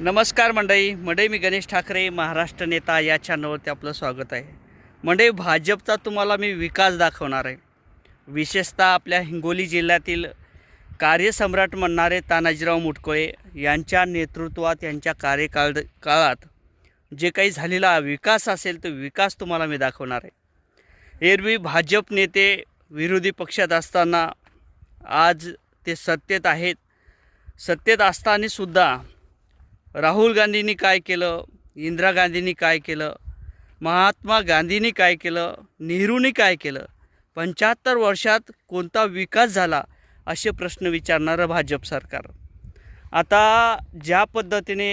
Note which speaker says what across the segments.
Speaker 1: नमस्कार मंडळी मी गणेश ठाकरे महाराष्ट्र नेता या चॅनलवरती आपलं स्वागत आहे। मंडळी, भाजपचा तुम्हाला मी विकास दाखवणार आहे। विशेषतः आपल्या हिंगोली जिल्ह्यातील कार्यसम्राट म्हणणारे तानाजीराव मुटकुळे यांच्या नेतृत्वात यांच्या काळात जे काही झालेला विकास असेल तो विकास तुम्हाला मी दाखवणार आहे। एरवी भाजप नेते विरोधी पक्षात असताना आज ते सत्तेत आहेत। सत्तेत असताना सुद्धा राहुल गांधींनी काय केलं, इंदिरा गांधींनी काय केलं, महात्मा गांधींनी काय केलं, नेहरूंनी काय केलं, 75 वर्षात कोणता विकास झाला असे प्रश्न विचारणारं भाजप सरकार। आता ज्या पद्धतीने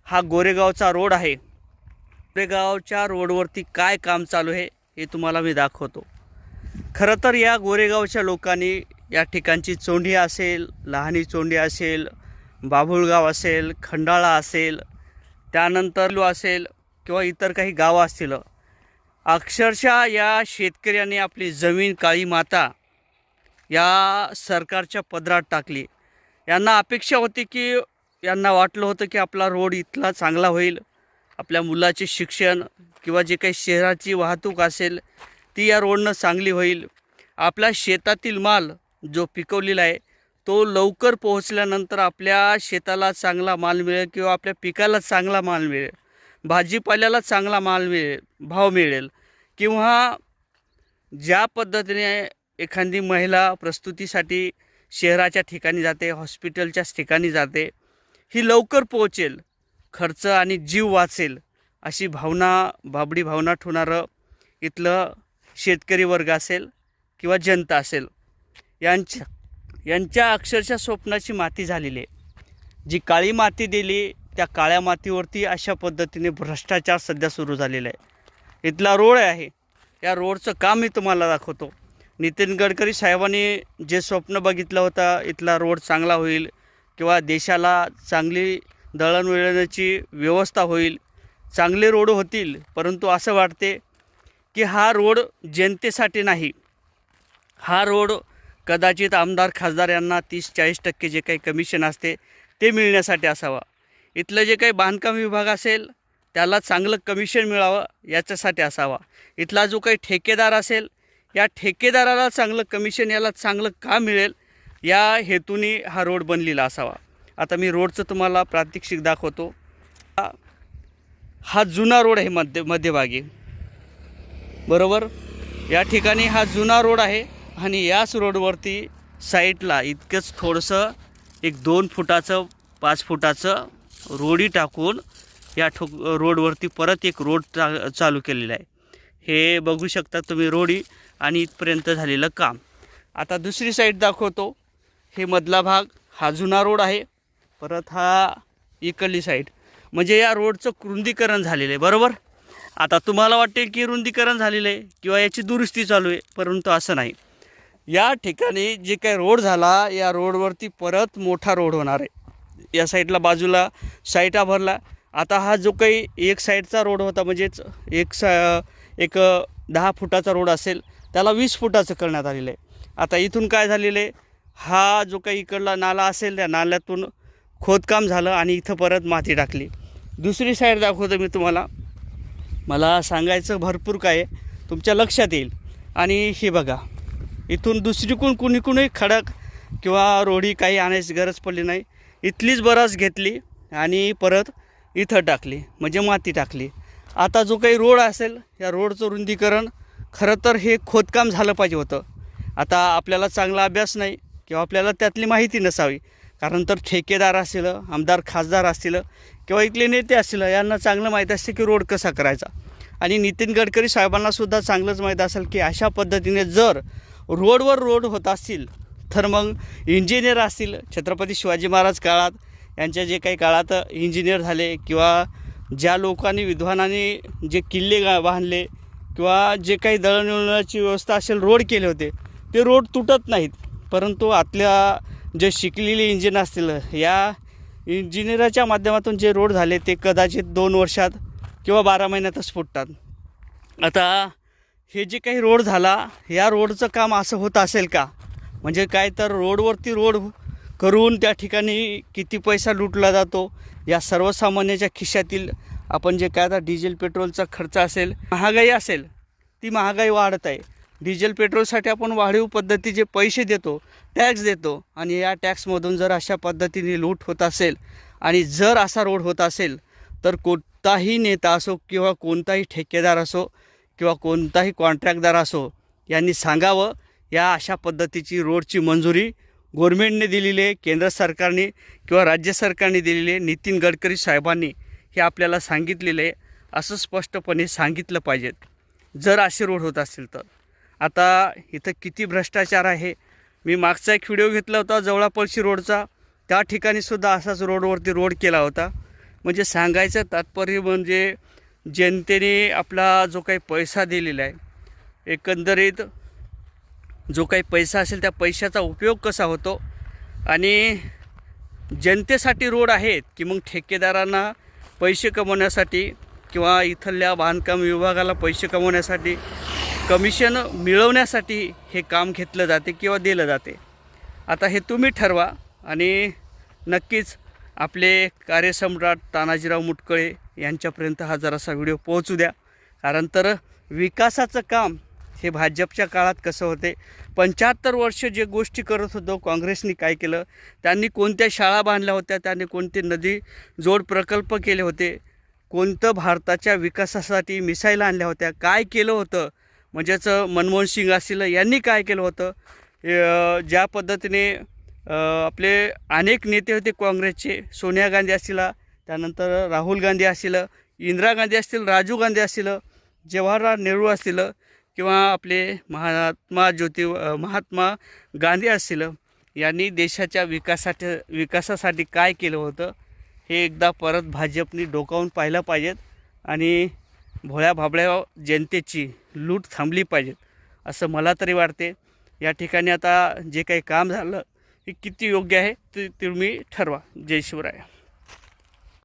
Speaker 1: हा गोरेगावचा रोड आहे, गोरेगावच्या रोडवरती काय काम चालू आहे हे तुम्हाला मी दाखवतो। खरं तर या गोरेगावच्या लोकांनी या ठिकाणची चोंडी असेल, लहानी चोंडी असेल, बाभुळगाव असेल, खंडाळा असेल, त्यानंतर असेल किंवा इतर काही गावं असतील, अक्षरशः या शेतकऱ्यांनी आपली जमीन काळी माता या सरकारच्या पदरात टाकली। यांना अपेक्षा होती की यांना वाटलं होतं की आपला रोड इथला चांगला होईल, आपल्या मुलाचे शिक्षण किंवा जे काही शहराची वाहतूक असेल ती या रोडनं चांगली होईल, आपल्या शेतातील माल जो पिकवलेला आहे तो लवकर पोहोचल्यानंतर आपल्या शेताला चांगला माल मिळेल किंवा आपल्या पिकाला चांगला माल मिळेल, भाजीपाल्याला चांगला माल मिळेल, भाव मिळेल, किंवा ज्या पद्धतीने एखादी महिला प्रस्तुतीसाठी शहराच्या ठिकाणी जाते, हॉस्पिटलच्याच ठिकाणी जाते, ही लवकर पोहोचेल, खर्च आणि जीव वाचेल अशी भाबडी भावना ठेवणारं इथलं शेतकरी वर्ग असेल किंवा जनता असेल, यांच्या अक्षरशः स्वप्नाची माती झालेली आहे। जी काळी माती दिली त्या काळ्या मातीवरती अशा पद्धतीने भ्रष्टाचार सध्या सुरू झालेला आहे। इथला रोड आहे, या रोडचं काम मी तुम्हाला दाखवतो। नितीन गडकरी साहेबांनी जे स्वप्न बघितलं होतं, इथला रोड चांगला होईल किंवा देशाला चांगली दळणवळणाची व्यवस्था होईल, चांगले रोड होतील, परंतु असं वाटते की हा रोड जनतेसाठी नाही, हा रोड कदाचित आमदार खासदार यांना 30-40% जे काही कमिशन असते ते मिळण्यासाठी असावा। इथलं जे काही बांधकाम विभाग असेल त्याला चांगलं कमिशन मिळावं याच्यासाठी असावा। इथला जो काही ठेकेदार असेल या ठेकेदाराला चांगलं कमिशन, याला चांगलं काम मिळेल या हेतूने हा रोड बनलेला असावा। आता मी रोडचं तुम्हाला प्रात्यक्षिक दाखवतो। हा जुना रोड आहे मध्यभागी, बरोबर, या ठिकाणी हा जुना रोड आहे आणि याच रोडवरती साईडला इतकंच थोडंसं एक 2 फुटाचं 5 फुटाचं रोडी टाकून या रोडवरती परत एक रोड चालू केलेला आहे। हे बघू शकता तुम्ही रोडी आणि इथपर्यंत झालेलं काम। आता दुसरी साईड दाखवतो। हे मधला भाग हा जुना रोड आहे, परत हा इकडली साईड म्हणजे या रोडचं रुंदीकरण झालेलं आहे, बरोबर। आता तुम्हाला वाटेल की रुंदीकरण झालेलं आहे किंवा याची दुरुस्ती चालू आहे, परंतु असं नाही। या ठिकाणी जे काही रोड झाला या रोडवरती परत मोठा रोड होणार आहे। या साईडला बाजूला साईटा भरला। आता हा जो काही एक साईडचा रोड होता म्हणजेच एक 10 फुटाचा रोड असेल त्याला 20 फुटाचं करण्यात आलेलं आहे। आता इथून काय झालेलं आहे, हा जो काही इकडला नाला असेल त्या नाल्यातून खोदकाम झालं आणि इथं परत माती टाकली। दुसरी साईड दाखवतो मी तुम्हाला, मला सांगायचं भरपूर काय आहे, तुमच्या लक्षात येईल। आणि हे बघा, इथून दुसरीकडून कुणीही खडक किंवा रोडी काही आणायची गरज पडली नाही, इथलीच बराच घेतली आणि परत इथं टाकली म्हणजे माती टाकली। आता जो काही रोड असेल या रोडचं रुंदीकरण खरं तर हे खोदकाम झालं पाहिजे होतं। आता आपल्याला चांगला अभ्यास नाही किंवा आपल्याला त्यातली माहिती नसावी, कारण तर ठेकेदार असतील, आमदार खासदार असतील किंवा इथले नेते असतील, यांना चांगलं माहीत असते की रोड कसा करायचा। आणि नितीन गडकरी साहेबांनासुद्धा चांगलंच माहीत असेल की अशा पद्धतीने जर रोडवर रोड होत असतील तर मग इंजिनियर असतील, छत्रपती शिवाजी महाराज काळात यांच्या जे काही काळात इंजिनियर झाले किंवा ज्या लोकांनी विद्वानांनी जे किल्ले बांधले किंवा जे काही दळणवळणाची व्यवस्था असेल रोड केले होते ते रोड तुटत नाहीत, परंतु आतल्या जे शिकलेले इंजिनियर असतील या इंजिनियरच्या माध्यमातून जे रोड झाले ते कदाचित 2 वर्षात किंवा 12 महिन्यातच फुटतात। आता हे जे काही रोड झाला या रोडचं काम असं होत असेल का, म्हणजे काय तर रोडवरती रोड करून त्या ठिकाणी किती पैसा लुटला जातो, या सर्वसामान्याच्या खिशातील आपण जे काय आता डिझेल पेट्रोलचा खर्च असेल, महागाई असेल, ती महागाई वाढत आहे. डिझेल पेट्रोलसाठी आपण वाढीव पद्धतीचे पैसे देतो, टॅक्स देतो, आणि या टॅक्समधून जर अशा पद्धतीने लूट होत असेल आणि जर असा रोड होत असेल तर कोणताही नेता असो किंवा कोणताही ठेकेदार असो किंवा कोणताही कॉन्ट्रॅक्टदार असो यांनी सांगावं, या अशा पद्धतीची रोडची मंजुरी गव्हर्नमेंटने दिलेली आहे, केंद्र सरकारने किंवा राज्य सरकारने दिलेली आहे, नितीन गडकरी साहेबांनी हे आपल्याला सांगितलेलं आहे, असं स्पष्टपणे सांगितलं पाहिजेत जर असे रोड होत असतील तर. आता इथं किती भ्रष्टाचार आहे. मी मागचा एक व्हिडिओ घेतला होता जवळापळशी रोडचा, त्या ठिकाणीसुद्धा असाच रोडवरती रोड केला होता. म्हणजे सांगायचं तात्पर्य म्हणजे जनतेने आपला जो काही पैसा दिलेला आहे, एकंदरीत जो काही पैसा असेल त्या पैशाचा उपयोग कसा होतो, आणि जनतेसाठी रोड आहेत की मग ठेकेदारांना पैसे कमवण्यासाठी किंवा इथल्या बांधकाम विभागाला पैसे कमवण्यासाठी, कमिशन मिळवण्यासाठी हे काम घेतलं जाते किंवा दिलं जाते. आता हे तुम्ही ठरवा, आणि नक्कीच आपले कार्यसम्राट तानाजीराव मुटकुळे यांच्यापर्यंत हा जरासा व्हिडिओ पोहोचू द्या. कारण तर विकासाचं काम हे भाजपच्या काळात कसं होते, 75 वर्ष जे गोष्टी करत होतो काँग्रेसनी काय केलं, त्यांनी कोणत्या शाळा बांधल्या होत्या, त्यांनी कोणते नदी जोड प्रकल्प केले होते, कोणतं भारताच्या विकासासाठी मिसाईल आणल्या होत्या, काय केलं होतं, म्हणजेच मनमोहन सिंग असतील यांनी काय केलं होतं, ज्या पद्धतीने आपले अनेक नेते होते काँग्रेसचे, सोनिया गांधी असतील, त्यानंतर राहुल गांधी असतील, इंदिरा गांधी असतील, राजीव गांधी असतील, जवाहरलाल नेहरू असतील किंवा आपले महात्मा गांधी असतील, यांनी देशाच्या विकासासाठी काय केलं होतं हे एकदा परत भाजपने डोकावून पाहिलं पाहिजेत, आणि भोळ्या भाबड्या जनतेची लूट थांबली पाहिजेत असं मला तरी वाटते. या ठिकाणी आता जे काही काम झालं हे किती योग्य आहे ते तुम्ही ठरवा. जय शिवराय.